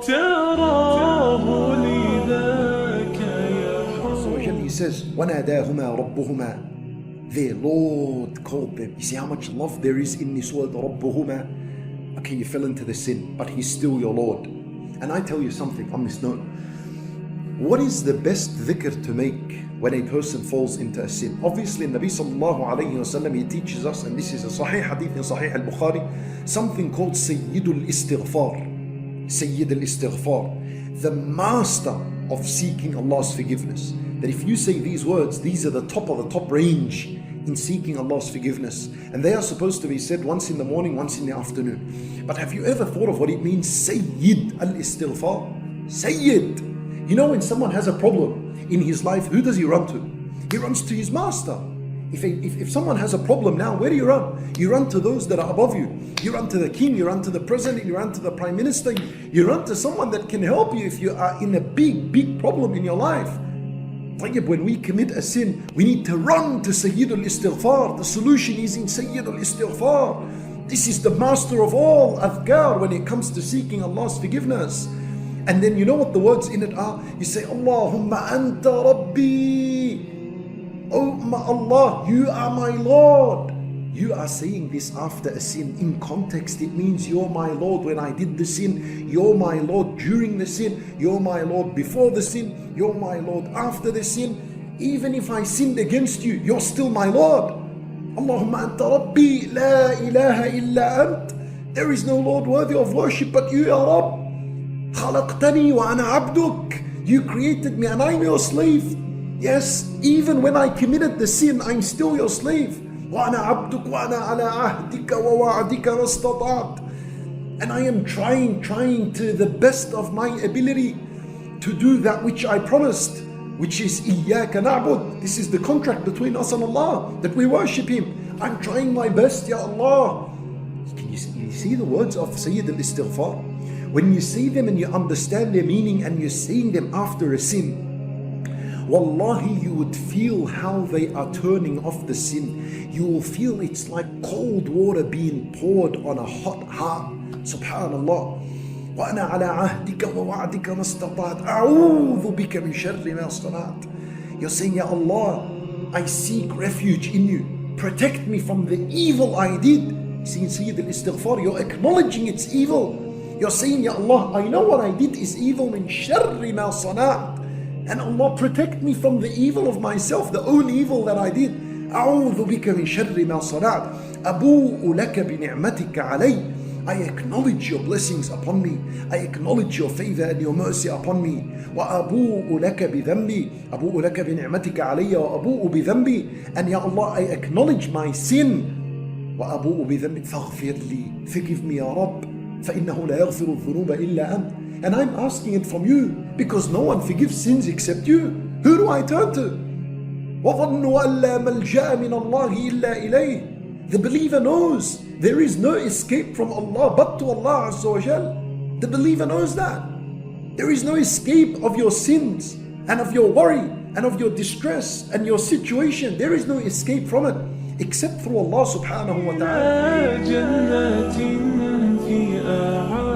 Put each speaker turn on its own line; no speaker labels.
تراه لذاك يحب.
He says, وَنَادَاهُمَا رَبُّهُمَا. Their Lord called them. You see how much love there is in this word, رَبُّهُمَا. Okay, you fell into the sin, but He's still your Lord. And I tell you something on this note. What is the best dhikr to make when a person falls into a sin? Obviously, Nabi sallallahu alayhi wa sallam, he teaches us, and this is a sahih hadith in Sahih al-Bukhari, something called Syed-ul-Istighfar. Syed-ul-Istighfar, the master of seeking Allah's forgiveness. That if you say these words, these are the top of the top range in seeking Allah's forgiveness. And they are supposed to be said once in the morning, once in the afternoon. But have you ever thought of what it means, Sayyid al-Istighfar? Sayyid. You know, when someone has a problem in his life, who does he run to? He runs to his master. If someone has a problem now, where do you run? You run to those that are above you. You run to the king, you run to the president, you run to the prime minister, you run to someone that can help you if you are in a big problem in your life. When we commit a sin, we need to run to Syed-ul-Istighfar. The solution is in Syed-ul-Istighfar. This is the master of all adhkar when it comes to seeking Allah's forgiveness. And then you know what the words in it are? You say, Allahumma anta rabbi. Oh my Allah, you are my Lord. You are saying this after a sin. In context, it means you're my Lord when I did the sin. You're my Lord during the sin. You're my Lord before the sin. You're my Lord after the sin. Even if I sinned against you, you're still my Lord. Allahumma anta rabbi, la ilaha illa ant. There is no Lord worthy of worship but you, Ya Rabb. خلقتني وأنا عبدك. You created me and I'm your slave. Yes, even when I committed the sin, I'm still your slave. وأنا عبدك وأنا على عهدك ووعدك ما استطعت. And I am trying to the best of my ability to do that which I promised, which is إياك نعبد. This is the contract between us and Allah, that we worship Him. I'm trying my best, Ya Allah. Can you see the words of Syed-ul-Istighfar? When you see them and you understand their meaning and you're seeing them after a sin, wallahi, you would feel how they are turning off the sin. You will feel it's like cold water being poured on a hot heart. Subhanallah. وَأَنَا عَلَىٰ عَهْدِكَ وَوَعْدِكَ مَا اسْتَطَعْتُ أَعُوذُ بِكَ مِنْ شَرِّ مَا صَنَعْتُ. You're saying, Ya Allah, I seek refuge in you. Protect me from the evil I did. See, Syed-ul-Istighfar, you're acknowledging it's evil. You're saying, Ya Allah, I know what I did is evil. مِنْ شَرِّ مَا صَنَعْتُ. And Allah, protect me from the evil of myself, the own evil that I did. أعوذ بك من شر ما صنعت أبوء لك بنعمتك علي. I acknowledge your blessings upon me. I acknowledge your favor and your mercy upon me. وأبوء لك بذنبي أبوء لك بنعمتك علي وأبوء بذنبي. And Ya Allah, I acknowledge my sin. وأبوء بذنبي فاغفر لي. Forgive me, Ya Rabb. فإنه لا يغفر الذنوب إلا أنت. And I'm asking it from you because no one forgives sins except you. Who do I turn to? وَظَنُّوا أَن لَا مَلْجَأَ مِنَ اللَّهِ إِلَّا إِلَيْهِ. The believer knows there is no escape from Allah but to Allah Azza wa Jal. The believer knows that. There is no escape of your sins and of your worry and of your distress and your situation. There is no escape from it except through Allah subhanahu wa ta'ala.